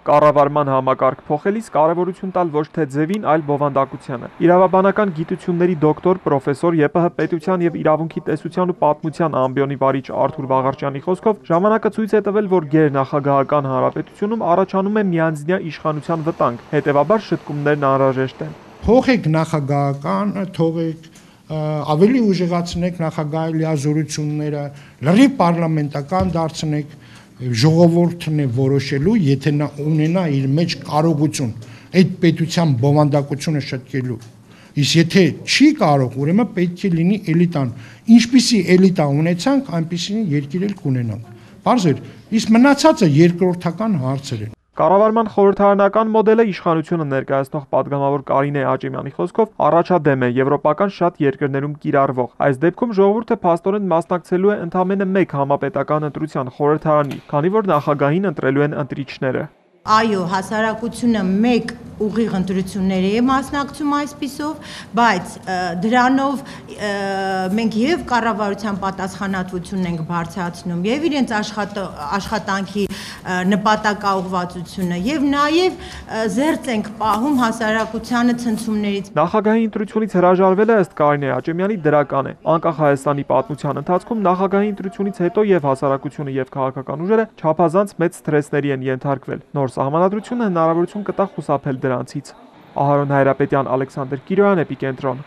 Կառավարման համակարգ փոխելիս կարևորություն տալ ոչ թե ձևին, այլ բովանդակությանը։ Իրավաբանական գիտությունների դոկտոր, պրոֆեսոր ԵՊՀ պետության եւ իրավունքի տեսության ու պատմության ամբիոնի վարիչ Արթուր Վաղարճյանի խոսքով ժամանակը ցույց է տվել, որ գերնախագահական հանրապետությունում առաջանում է միանձնյա իշխանության վտանգ, հետեւաբար շտկումներն անհրաժեշտ են։ Փոխեք նախագահական, թողեք ավելի ուժեղացնեք նախագահի լիազորությունները, լրիվ պարլամենտական դարձնեք, ժողովուրդն է որոշելու, եթե նա ունենա իր մեջ կարողություն այդ պետության բովանդակությունը շտկելու։ Իսկ եթե չի կարող, ուրեմն պետք է լինի էլիտան։ Ինչպիսի էլիտա ունեցանք, այնպիսի երկիր էլ կունենանք։ Պարզ է, իսկ մնացածը երկրորդական հարցեր են։ Կառավարման խորհրդարանական մոդելը իշխանությունը ներկայացնող պատգամավոր Կարինե Աճեմյանի խոսքով առաջադեմ է եվրոպական շատ երկրներում կիրառվող։ Այս դեպքում ժողովուրդը փաստորեն մասնակցելու է ընդամենը մեկ համապետական ընտրության խորհրդարանի, քանի որ նախագահին ընտրելու են ընտրիչները։ Այո, հասարակությունը մեկ ուղիղ ընտրությունների է մասնակցում այսպիսով, բայց դրանով մենք եւ կառավարության պատասխանատվությունն ենք բարձրացնում եւ իրենց աշխատանքի նպատակաուղղվածությունը եւ նաեւ զերծ ենք պահում հասարակությանը ցնցումներից։ Նախագահի ընտրությունից հրաժարվելը ըստ Կարինե Աճեմյանի դրական է։ Անկախ Հայաստանի պատմության ընթացքում նախագահի ընտրությունից հետո եւ հասարակությունը եւ քաղաքական ուժերը չափազանց մեծ սթրեսների են ենթարկվել։ Նոր սահմանադրությունը հնարավորություն կտա խուսափել դրանցից։ Ահարոն Հայրապետյան, Ալեքսանդր Կիրոյան, Էպիկենտրոն։